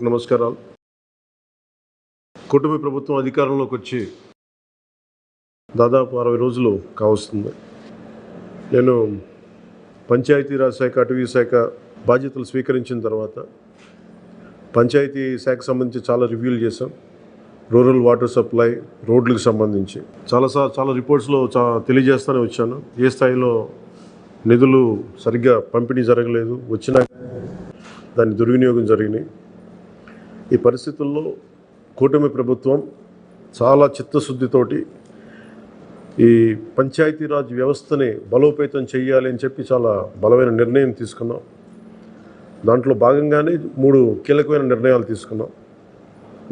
నమస్కారాలు. కూటమి ప్రభుత్వం అధికారంలోకి వచ్చి దాదాపు 60 రోజులు కావస్తుంది. నేను పంచాయతీరాజ్ శాఖ, అటవీ శాఖ బాధ్యతలు స్వీకరించిన తర్వాత పంచాయతీ శాఖకు సంబంధించి చాలా రివ్యూలు చేశాం. రూరల్ వాటర్ సప్లై, రోడ్లకు సంబంధించి చాలా రిపోర్ట్స్లో తెలియజేస్తూనే వచ్చాను. ఏ స్థాయిలో నిధులు సరిగ్గా పంపిణీ జరగలేదు, వచ్చినా దాని దుర్వినియోగం జరిగినాయి. ఈ పరిస్థితుల్లో కూటమి ప్రభుత్వం చాలా చిత్తశుద్ధితోటి ఈ పంచాయతీరాజ్ వ్యవస్థని బలోపేతం చేయాలి అని చెప్పి చాలా బలమైన నిర్ణయం తీసుకున్నాం. దాంట్లో భాగంగానే 3 కీలకమైన నిర్ణయాలు తీసుకున్నాం.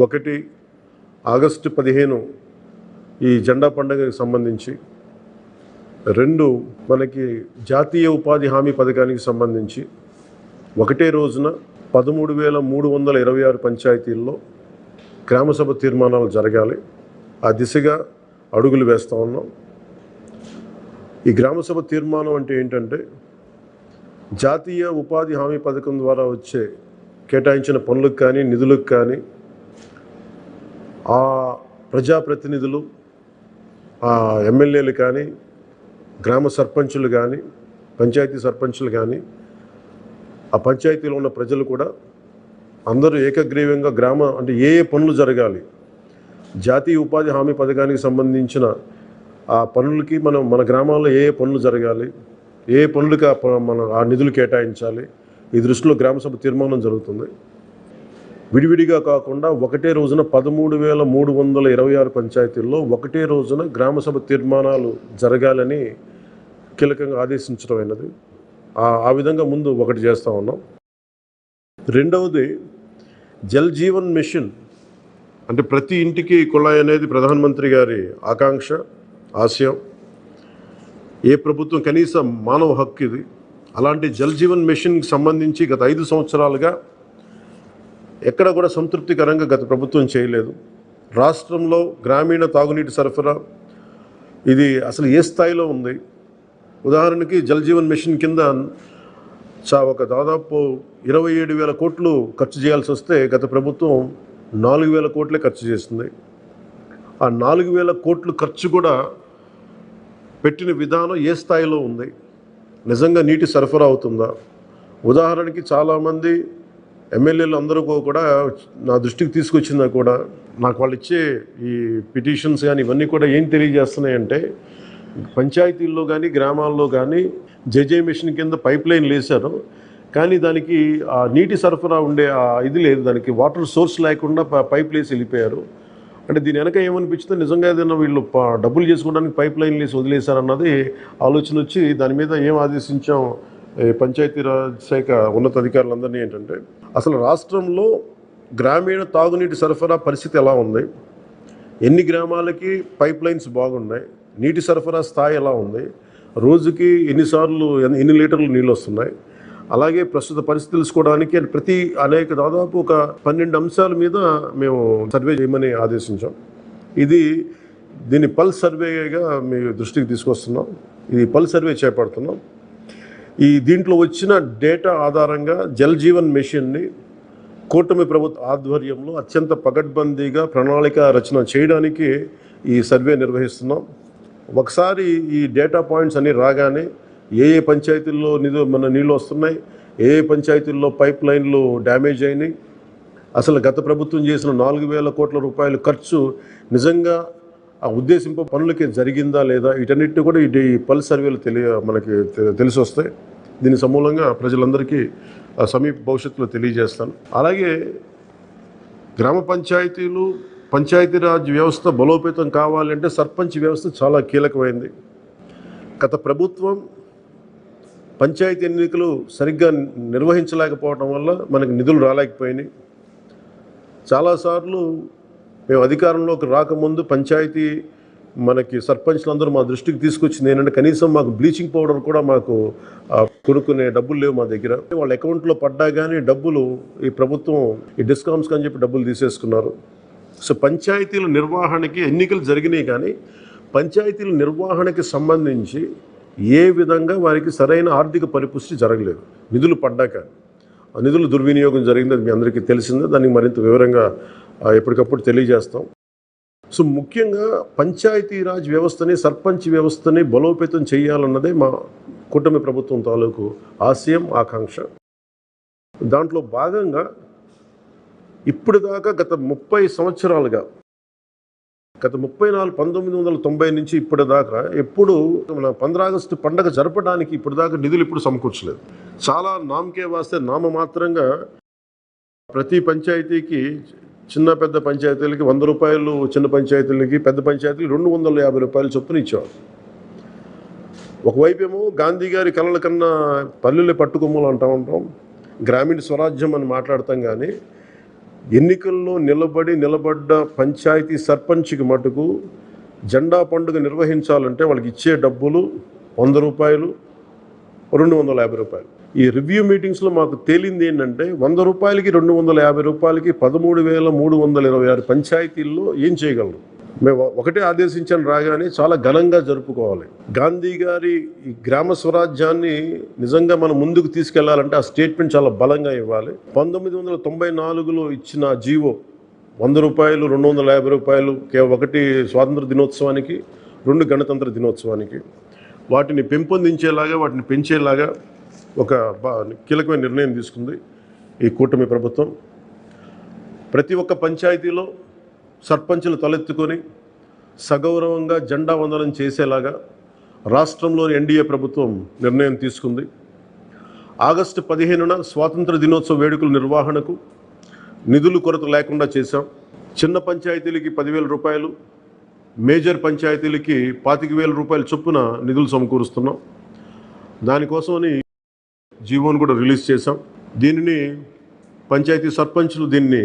ఒకటి, ఆగస్టు 15 ఈ జెండా పండుగకి సంబంధించి. 2, మనకి జాతీయ ఉపాధి హామీ పథకానికి సంబంధించి ఒకటే రోజున 13,326 పంచాయతీల్లో గ్రామసభ తీర్మానాలు జరగాలి. ఆ దిశగా అడుగులు వేస్తూ ఉన్నాం. ఈ గ్రామసభ తీర్మానం అంటే ఏంటంటే, జాతీయ ఉపాధి హామీ పథకం ద్వారా వచ్చే కేటాయించిన పనులకు కానీ నిధులకు కానీ ఆ ప్రజాప్రతినిధులు, ఆ ఎమ్మెల్యేలు కానీ, గ్రామ సర్పంచులు కానీ, పంచాయతీ సర్పంచులు కానీ, ఆ పంచాయతీలో ఉన్న ప్రజలు కూడా అందరూ ఏకగ్రీవంగా అంటే ఏ పనులు జరగాలి, జాతీయ ఉపాధి హామీ పథకానికి సంబంధించిన ఆ పనులకి మన గ్రామాల్లో ఏ పనులు జరగాలి, ఏ పనులకి ఆ నిధులు కేటాయించాలి, ఈ దృష్టిలో గ్రామసభ తీర్మానం జరుగుతుంది. విడివిడిగా కాకుండా ఒకటే రోజున 13,326 పంచాయతీల్లో ఒకటే రోజున గ్రామసభ తీర్మానాలు జరగాలని కీలకంగా ఆదేశించడం అయినది. ఆ విధంగా ముందు ఒకటి చేస్తూ ఉన్నాం. రెండవది, జల్ జీవన్ మిషన్. అంటే ప్రతి ఇంటికి కుళాయి అనేది ప్రధానమంత్రి గారి ఆకాంక్ష, ఆశయం. ఏ ప్రభుత్వం కనీస మానవ హక్కు ఇది. అలాంటి జల్ జీవన్ మిషన్కి సంబంధించి గత 5 సంవత్సరాలుగా ఎక్కడ కూడా సంతృప్తికరంగా గత ప్రభుత్వం చేయలేదు. రాష్ట్రంలో గ్రామీణ తాగునీటి సరఫరా ఇది అసలు ఏ స్థాయిలో ఉంది? ఉదాహరణకి జల్ జీవన్ మిషన్ కింద ఒక దాదాపు 27,000 కోట్లు ఖర్చు చేయాల్సి వస్తే గత ప్రభుత్వం 4,000 కోట్లే ఖర్చు చేస్తుంది. ఆ 4,000 కోట్లు ఖర్చు కూడా పెట్టిన విధానం ఏ స్థాయిలో ఉంది? నిజంగా నీటి సరఫరా అవుతుందా? ఉదాహరణకి చాలామంది ఎమ్మెల్యేలు అందరూ కూడా నా దృష్టికి తీసుకొచ్చిందా కూడా, నాకు వాళ్ళు ఇచ్చే ఈ పిటిషన్స్ కానీ ఇవన్నీ కూడా ఏం తెలియజేస్తున్నాయంటే, పంచాయతీల్లో కానీ గ్రామాల్లో కానీ జేజే మిషన్ కింద పైప్ లైన్లు వేశారు, కానీ దానికి ఆ నీటి సరఫరా ఉండే ఇది లేదు, దానికి వాటర్ సోర్స్ లేకుండా పైప్ వేసి వెళ్ళిపోయారు. అంటే దీని వెనక ఏమనిపించిందో, నిజంగా ఏదైనా వీళ్ళు డబ్బులు చేసుకోవడానికి పైప్ లైన్లు వేసి వదిలేశారన్నది ఆలోచన వచ్చి దాని మీద ఏం ఆదేశించాం పంచాయతీరాజ్ శాఖ ఉన్నతాధికారులందరినీ ఏంటంటే, అసలు రాష్ట్రంలో గ్రామీణ తాగునీటి సరఫరా పరిస్థితి ఎలా ఉంది, ఎన్ని గ్రామాలకి పైప్ లైన్స్ బాగున్నాయి, నీటి సరఫరా స్థాయి ఎలా ఉంది, రోజుకి ఎన్ని లీటర్లు నీళ్ళు వస్తున్నాయి, అలాగే ప్రస్తుత పరిస్థితి తెలుసుకోవడానికి దాదాపు ఒక 12 అంశాల మీద మేము సర్వే చేయమని ఆదేశించాం. దీన్ని పల్స్ సర్వేగా మీ దృష్టికి తీసుకొస్తున్నాం. ఇది పల్స్ సర్వే చేపడుతున్నాం. దీంట్లో వచ్చిన డేటా ఆధారంగా జల్ జీవన్ మిషన్ని కూటమి ప్రభుత్వ ఆధ్వర్యంలో అత్యంత పకడ్బందీగా ప్రణాళిక రచన చేయడానికి ఈ సర్వే నిర్వహిస్తున్నాం. ఒకసారి ఈ డేటా పాయింట్స్ అన్నీ రాగానే ఏ పంచాయతీల్లో నీళ్ళు వస్తున్నాయి, ఏ పంచాయతీల్లో పైప్ లైన్లు డ్యామేజ్ అయినాయి, అసలు గత ప్రభుత్వం చేసిన 4,000 కోట్ల రూపాయల ఖర్చు నిజంగా ఆ ఉద్దేశింపు పనులకి జరిగిందా లేదా, వీటన్నిటిని కూడా ఈ పల్స్ సర్వేలు మనకి తెలిసి వస్తాయి. దీని సమూలంగా ప్రజలందరికీ సమీప భవిష్యత్తులో తెలియజేస్తాను. అలాగే గ్రామ పంచాయతీలు, పంచాయతీరాజ్ వ్యవస్థ బలోపేతం కావాలంటే సర్పంచ్ వ్యవస్థ చాలా కీలకమైంది. గత ప్రభుత్వం పంచాయతీ ఎన్నికలు సరిగ్గా నిర్వహించలేకపోవడం వల్ల మనకు నిధులు రాలేకపోయినాయి. చాలాసార్లు మేము అధికారంలోకి రాకముందు పంచాయతీ మనకి సర్పంచ్లందరూ మా దృష్టికి తీసుకొచ్చింది ఏంటంటే, కనీసం మాకు బ్లీచింగ్ పౌడర్ కూడా మాకు కొనుక్కునే డబ్బులు లేవు మా దగ్గర. వాళ్ళ అకౌంట్లో పడ్డా కానీ డబ్బులు ఈ ప్రభుత్వం ఈ డిస్కౌంట్స్కి అని చెప్పి డబ్బులు తీసేసుకున్నారు. సో పంచాయతీల నిర్వహణకి ఎన్నికలు జరిగినాయి, కానీ పంచాయతీల నిర్వహణకి సంబంధించి ఏ విధంగా వారికి సరైన ఆర్థిక పరిపుష్టి జరగలేదు నిధులు పడ్డాక. ఆ నిధుల దుర్వినియోగం జరిగింది, అది మీ అందరికీ తెలిసిందే. దానికి మరింత వివరంగా ఎప్పటికప్పుడు తెలియజేస్తాం. సో ముఖ్యంగా పంచాయతీరాజ్ వ్యవస్థని, సర్పంచ్ వ్యవస్థని బలోపేతం చేయాలన్నదే మా కూటమి ప్రభుత్వం తాలూకు ఆశయం, ఆకాంక్ష. దాంట్లో భాగంగా ఇప్పటిదాకా గత 30 సంవత్సరాలుగా, గత 1990 నుంచి ఇప్పటిదాకా ఎప్పుడు మన 15 ఆగస్టు పండగ జరపడానికి ఇప్పటిదాకా నిధులు ఇప్పుడు సమకూర్చలేదు. చాలా నామకే వాస్తే నామమాత్రంగా ప్రతి పంచాయతీకి, చిన్న పెద్ద పంచాయతీలకి 100 రూపాయలు, చిన్న పంచాయతీలకి, పెద్ద పంచాయతీలకి 250 రూపాయలు చొప్పున ఇచ్చేవారు. ఒకవైపేమో గాంధీ గారి కలల కన్నా పల్లెలు పట్టుకొమ్మలు అంటూ ఉంటాం, గ్రామీణ స్వరాజ్యం అని మాట్లాడతాం. కానీ ఎన్నికల్లో నిలబడ్డ పంచాయతీ సర్పంచ్కి మటుకు జెండా పండుగ నిర్వహించాలంటే వాళ్ళకి ఇచ్చే డబ్బులు 100 రూపాయలు, 250 రూపాయలు. ఈ రివ్యూ మీటింగ్స్లో మాకు తేలింది ఏంటంటే 100 రూపాయలకి, 250 రూపాయలకి 13,326 పంచాయతీల్లో ఏం చేయగలరు? మేము ఒకటే ఆదేశించాను, రాగానే చాలా ఘనంగా జరుపుకోవాలి. గాంధీ గారి ఈ గ్రామ స్వరాజ్యాన్ని నిజంగా మనం ముందుకు తీసుకెళ్లాలంటే ఆ స్టేట్మెంట్ చాలా బలంగా ఇవ్వాలి. 1994లో ఇచ్చిన జీవో 100 రూపాయలు, 250 రూపాయలు, ఒకటి స్వాతంత్ర దినోత్సవానికి, 2 గణతంత్ర దినోత్సవానికి, వాటిని పెంపొందించేలాగా, వాటిని పెంచేలాగా ఒక కీలకమైన నిర్ణయం తీసుకుంది ఈ కూటమి ప్రభుత్వం. ప్రతి ఒక్క పంచాయతీలో సర్పంచులు తలెత్తుకొని సగౌరవంగా జెండా వందనం చేసేలాగా రాష్ట్రంలోని ఎన్డీఏ ప్రభుత్వం నిర్ణయం తీసుకుంది. ఆగస్టు 15న స్వాతంత్ర దినోత్సవ వేడుకల నిర్వహణకు నిధులు కొరత లేకుండా చేశాం. చిన్న పంచాయతీలకి 10,000 రూపాయలు, మేజర్ పంచాయతీలకి 25,000 రూపాయల చొప్పున నిధులు సమకూరుస్తున్నాం. దానికోసమని జీవోను కూడా రిలీజ్ చేశాం. దీనిని పంచాయతీ సర్పంచులు దీన్ని